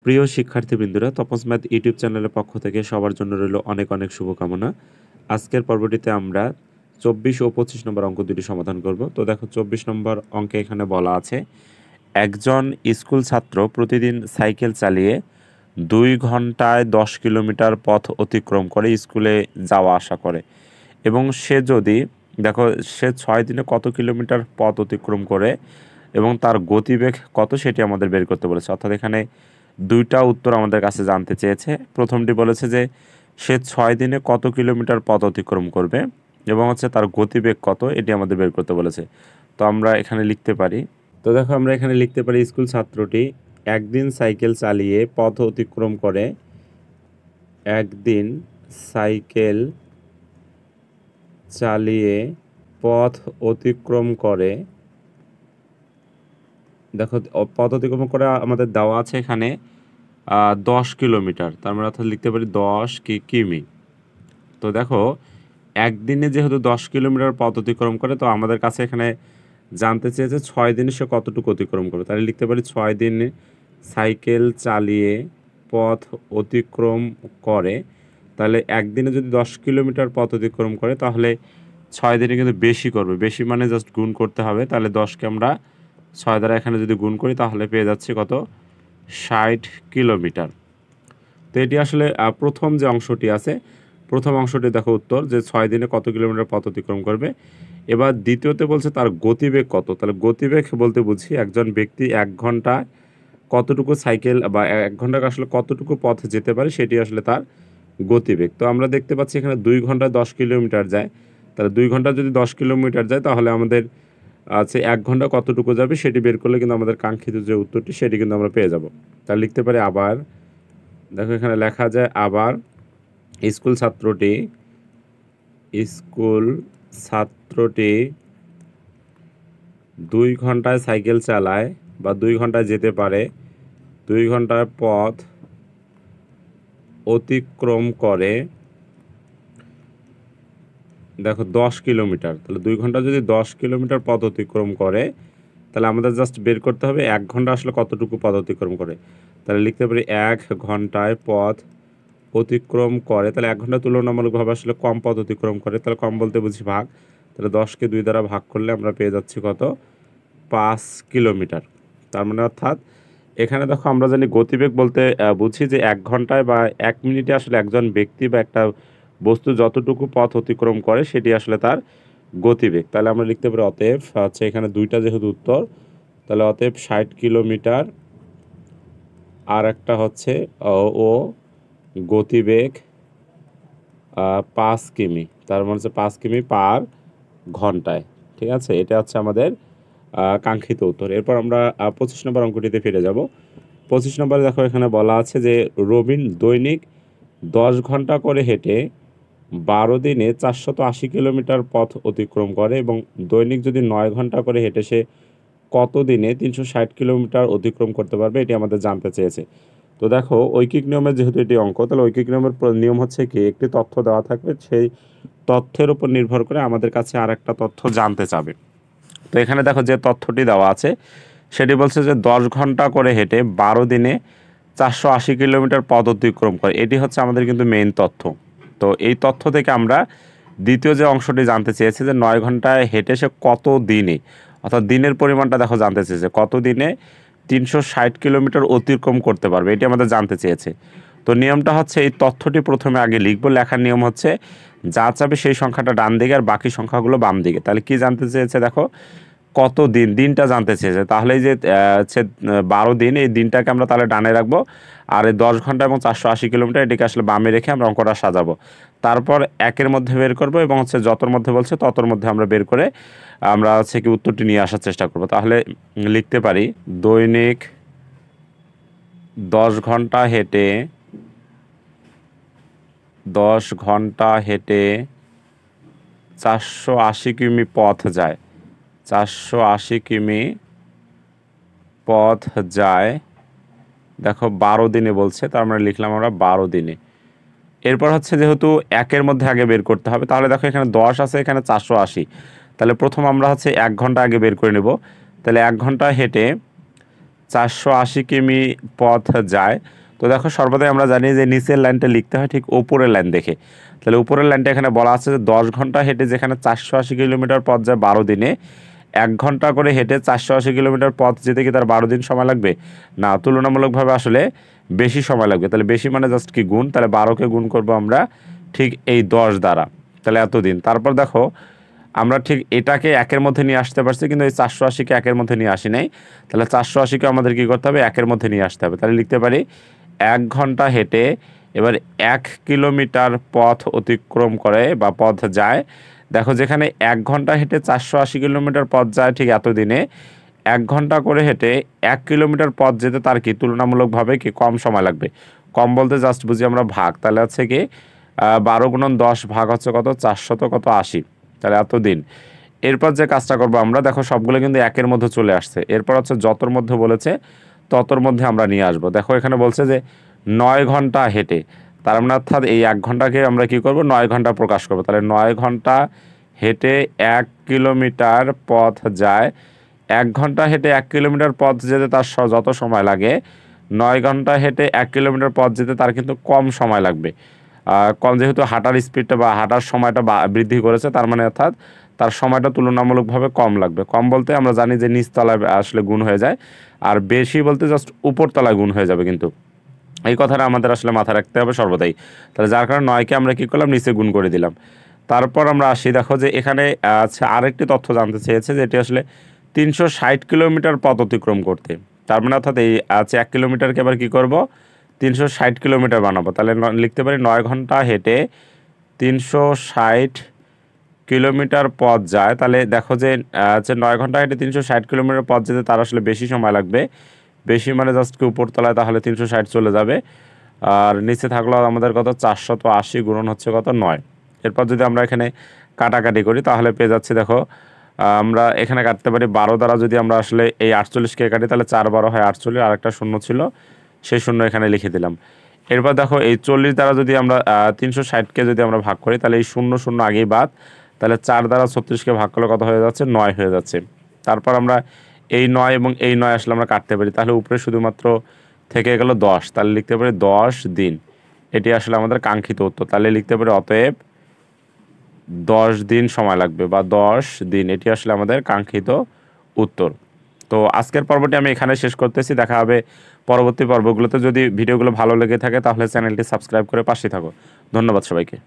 প্রিয় শিক্ষার্থীবৃন্দরা, Tapas math YouTube চ্যানেলের পক্ষ থেকে সবার জন্য রইল অনেক অনেক শুভকামনা। আজকের পর্বটিতে আমরা 24 ও 25 নম্বর অঙ্ক দুটি সমাধান করব। তো দেখো, 24 নম্বর অঙ্কে এখানে বলা আছে, একজন স্কুল ছাত্র প্রতিদিন সাইকেল চালিয়ে 2 ঘন্টায় 10 কিলোমিটার পথ অতিক্রম করে স্কুলে যাওয়া আসা করে, এবং সে 6 দিনে কত কিলোমিটার পথ অতিক্রম করে এবং তার গতিবেগ কত সেটি আমাদের বের করতে বলেছে। অর্থাৎ এখানে দুইটা উত্তর আমাদের কাছে জানতে চেয়েছে। প্রথমটি বলেছে যে সে 6 দিনে কত কিলোমিটার পথ অতিক্রম করবে এবং তার গতিবেগ কত, এটি আমাদের বের করতে বলেছে। তো আমরা এখানে লিখতে পারি, আমরা এখানে লিখতে পারি স্কুল ছাত্রটি একদিন সাইকেল চালিয়ে পথ অতিক্রম করে, একদিন সাইকেল চালিয়ে পথ অতিক্রম করে। দেখো, পথ অতিক্রম করে আমাদের দেওয়া আছে এখানে 10 কিলোমিটার, তার মানে অর্থাৎ লিখতে পারি 10 কিমি। তো দেখো, একদিনে যেহেতু 10 কিলোমিটার পথ অতিক্রম করে, তো আমাদের কাছে এখানে জানতে চেয়েছে 6 দিনে সে কতটুকু অতিক্রম করবে। তাহলে লিখতে পারি 6 দিনে সাইকেল চালিয়ে পথ অতিক্রম করে। তাহলে একদিনে যদি 10 কিলোমিটার পথ অতিক্রম করে, তাহলে 6 দিনে কিন্তু বেশি করবে। বেশি মানে জাস্ট গুণ করতে হবে। তাহলে 10কে আমরা 6 দ্বারা এখানে যদি গুণ করি, তাহলে পেয়ে যাচ্ছে কত, 60 কিলোমিটার। তো এটি আসলে প্রথম যে অংশটি আছে, প্রথম অংশটি দেখো উত্তর, যে 6 দিনে কত কিলোমিটার পথ অতিক্রম করবে। এবার দ্বিতীয়তে বলছে তার গতিবেগ কত। তাহলে গতিবেগ বলতে বুঝি একজন ব্যক্তি 1 ঘন্টায় কতটুকু সাইকেল বা 1 ঘন্টায় আসলে কতটুকু পথ যেতে পারে, সেটি আসলে তার গতিবেগ। তো আমরা দেখতে পাচ্ছি এখানে 2 ঘন্টায় 10 কিলোমিটার যায়। তাহলে 2 ঘন্টা যদি 10 কিলোমিটার যায়, তাহলে আমাদের 1 ঘন্টা কতটুকু যাবে সেটি বের করলে কিন্তু আমাদের কাঙ্ক্ষিত যে উত্তরটি সেটি কিন্তু আমরা পেয়ে যাব। তাহলে লিখতে পারি আবার, দেখো এখানে লেখা যায় আবার স্কুল ছাত্রটি 2 ঘন্টায় সাইকেল চালায় বা 2 ঘন্টায় যেতে পারে, 2 ঘন্টায় পথ অতিক্রম করে। দেখো 10 কিলোমিটার, তাহলে 2 ঘন্টা যদি 10 কিলোমিটার পথ অতিক্রম করে, তাহলে আমাদের জাস্ট বের করতে হবে 1 ঘন্টা আসলে কতটুকু পথ অতিক্রম করে। তাহলে লিখতে পারি 1 ঘন্টায় পথ অতিক্রম করে। তাহলে 1 ঘন্টা তুলনামূলকভাবে আসলে কম পথ অতিক্রম করে। তাহলে কম বলতে বুঝি ভাগ। তাহলে 10কে 2 দ্বারা ভাগ করলে আমরা পেয়ে যাচ্ছি কত, 5 কিলোমিটার। তার মানে অর্থাৎ এখানে দেখো, আমরা জানি গতিবেগ বলতে বুঝি যে 1 ঘন্টায় বা 1 মিনিটে আসলে একজন ব্যক্তি বা একটা বস্তু যতটুকু পথ অতিক্রম করে সেটি আসলে তার গতিবেগ। তাহলে আমরা লিখতে পারি অতএব এখানে দুইটা যেহেতু উত্তর, তাহলে অতএব 60 কিলোমিটার, আর একটা হচ্ছে ও গতিবেগ 5 কিমি। তার মানে হচ্ছে 5 কিমি পার ঘন্টায়। ঠিক আছে, এটা হচ্ছে আমাদের কাঙ্ক্ষিত উত্তর। এরপর আমরা 25 নম্বর অঙ্কটিতে ফিরে যাব। 25 নম্বরে দেখো, এখানে বলা আছে যে রবিন দৈনিক 10 ঘন্টা করে হেঁটে 12 দিনে 480 কিলোমিটার পথ অতিক্রম করে, এবং দৈনিক যদি 9 ঘন্টা করে হেঁটে সে কত দিনে 360 কিলোমিটার অতিক্রম করতে পারবে, এটি আমাদের জানতে চেয়েছে। তো দেখো, ঐকিক নিয়মের যেহেতু এটি অঙ্ক, তাহলে ঐকিক নিয়মের নিয়ম হচ্ছে কি, একটি তথ্য দেওয়া থাকবে, সেই তথ্যের উপর নির্ভর করে আমাদের কাছে আর একটা তথ্য জানতে চাবে। তো এখানে দেখো, যে তথ্যটি দেওয়া আছে সেটি বলছে যে 10 ঘন্টা করে হেঁটে 12 দিনে 480 কিলোমিটার পথ অতিক্রম করে। এটি হচ্ছে আমাদের কিন্তু মেইন তথ্য। তো এই তথ্য থেকে আমরা দ্বিতীয় যে অংশটি জানতে চেয়েছি, যে 9 ঘন্টায় হেঁটে সে কত দিনে, অর্থাৎ দিনের পরিমাণটা দেখো জানতে চেয়েছে, কত দিনে 360 কিলোমিটার অতিক্রম করতে পারবে, এটি আমাদের জানতে চেয়েছে। তো নিয়মটা হচ্ছে, এই তথ্যটি প্রথমে আগে লিখব। লেখার নিয়ম হচ্ছে, যা চাবে সেই সংখ্যাটা ডান দিকে আর বাকি সংখ্যাগুলো বাম দিকে। তাহলে কি জানতে চেয়েছে, দেখো কত দিন, দিনটা জানতে চেয়েছে। তাহলে এই যে 12 দিন, এই দিনটাকে আমরা তাহলে ডানে রাখবো, আর এই 10 ঘন্টা এবং 480 কিলোমিটার এটিকে আসলে বামে রেখে আমরা অঙ্কটা সাজাবো। তারপর একের মধ্যে বের করব, এবং যতর মধ্যে বলছে ততর মধ্যে আমরা বের করে আমরা কি উত্তরটি নিয়ে আসার চেষ্টা করব। তাহলে লিখতে পারি, দৈনিক 10 ঘন্টা হেঁটে 480 কিমি পথ যায়, 480 কিমি পথ যায়। দেখো 12 দিনে বলছে, তার মানে লিখলাম আমরা 12 দিনে। এরপর যেহেতু একের মধ্যে আগে বের করতে হবে, তাহলে দেখো এখানে 10 আছে, এখানে 480। তাহলে প্রথম আমরা 1 ঘন্টা আগে বের করে নেব। তাহলে 1 ঘন্টা হেঁটে 480 কিমি পথ যায়। তো দেখো সর্বদাই আমরা জানি যে নিচের লাইনটা লিখতে হয় ঠিক উপরের লাইন দেখে। তাহলে উপরের লাইনটা এখানে বলা আছে যে 10 ঘন্টা হেঁটে যেখানে 480 কিলোমিটার পথ যায় 12 দিনে, 1 ঘন্টা করে হেঁটে 480 কিলোমিটার পথ যেতে কি তার 12 দিন সময় লাগবে? না, তুলনামূলকভাবে আসলে বেশি সময় লাগবে। তাহলে বেশি মানে জাস্ট কি গুণ, তাহলে 12কে গুণ করবো আমরা ঠিক এই 10 দ্বারা, তাহলে এতদিন। তারপর দেখো আমরা ঠিক এটাকে একের মধ্যে নিয়ে আসতে পারছি, কিন্তু এই 480কে একের মধ্যে নিয়ে আসি নাই। তাহলে 480কে আমাদের কী করতে হবে? একের মধ্যে নিয়ে আসতে হবে। তাহলে লিখতে পারি 1 ঘন্টা হেঁটে এবার 1 কিলোমিটার পথ অতিক্রম করে বা পথ যায়। দেখো যেখানে 1 ঘন্টা হেঁটে 480 কিলোমিটার পথ যায় ঠিক এতদিনে, 1 ঘন্টা করে হেঁটে 1 কিলোমিটার পথ যেতে তার কি তুলনামূলকভাবে কি কম সময় লাগবে। কম বলতে জাস্ট বুঝি আমরা ভাগ, তাহলে হচ্ছে কি 12 গুণন 10 ভাগ হচ্ছে কত? 480। তাহলে এতদিন। এরপর যে কাজটা করবো আমরা, দেখো সবগুলো কিন্তু একের মধ্যে চলে আসছে। এরপর হচ্ছে যতর মধ্যে বলেছে ততর মধ্যে আমরা নিয়ে আসবো। দেখো এখানে বলছে যে 9 ঘন্টা হেঁটে, তার মানে অর্থাৎ এই 1 ঘন্টাকে আমরা কি করব? 9 ঘন্টা প্রকাশ করবো। তাহলে 9 ঘন্টা হেঁটে 1 কিলোমিটার পথ যায়। 1 ঘন্টা হেঁটে 1 কিলোমিটার পথ যেতে তার যত সময় লাগে, 9 ঘন্টা হেঁটে 1 কিলোমিটার পথ যেতে তার কিন্তু কম সময় লাগবে। কম, যেহেতু হাঁটার স্পিডটা বা হাঁটার সময়টা বৃদ্ধি করেছে, তার মানে অর্থাৎ তার সময়টা তুলনামূলকভাবে কম লাগবে। কম বলতে আমরা জানি যে নিচতলায় আসলে গুণ হয়ে যায়, আর বেশি বলতে জাস্ট উপরতলায় গুণ হয়ে যাবে। কিন্তু এই কথাটা আমাদের আসলে মাথায় রাখতে হবে সর্বদাই। তাহলে যার কারণে 9কে আমরা কী করলাম? নিচে গুণ করে দিলাম। তারপর আমরা আসি, দেখো যে এখানে আরেকটি তথ্য জানতে চেয়েছে যে এটি আসলে 360 কিলোমিটার পথ অতিক্রম করতে। তার মানে অর্থাৎ এই 1 কিলোমিটারকে আবার কী করব? 360 কিলোমিটার বানাবো। তাহলে লিখতে পারি 9 ঘন্টা হেঁটে 360 কিলোমিটার পথ যায়। তাহলে দেখো যে 9 ঘন্টা হেঁটে 360 কিলোমিটার পথ যেতে তার আসলে বেশি সময় লাগবে। বেশি মানে জাস্ট কি উপরতলায়, তাহলে 360 চলে যাবে। আর নিচে থাকলো আমাদের কত? 480 গুণন হচ্ছে কত? 9। এরপর যদি আমরা এখানে কাটাকাটি করি তাহলে পেয়ে যাচ্ছি, দেখো আমরা এখানে কাটতে পারি 12 দ্বারা। যদি আমরা আসলে এই 48কে কাটি তাহলে 4 12 হয় 48, আর একটা শূন্য ছিল, সেই শূন্য এখানে লিখে দিলাম। এরপর দেখো এই 40 দ্বারা যদি আমরা 360কে যদি আমরা ভাগ করি তাহলে এই শূন্য শূন্য আগেই বাদ, তাহলে 4 দ্বারা 36কে ভাগ করলে কত হয়ে যাচ্ছে? 9 হয়ে যাচ্ছে। তারপর আমরা এই 9 এবং এই 9 আসলে আমরা কাটতে পারি, তাহলে উপরে শুধুমাত্র থেকে গেল 10। তাহলে লিখতে পারি 10 দিন। এটি আসলে আমাদের কাঙ্ক্ষিত উত্তর। তাহলে লিখতে পারি অতএব 10 দিন সময় লাগবে বা 10 দিন, এটি আসলে আমাদের কাঙ্ক্ষিত উত্তর। তো আজকের পর্বটি আমি এখানে শেষ করতেছি। দেখা হবে পরবর্তী পর্বগুলোতে। যদি ভিডিওগুলো ভালো লেগে থাকে তাহলে চ্যানেলটি সাবস্ক্রাইব করে পাশে থাকো। ধন্যবাদ সবাইকে।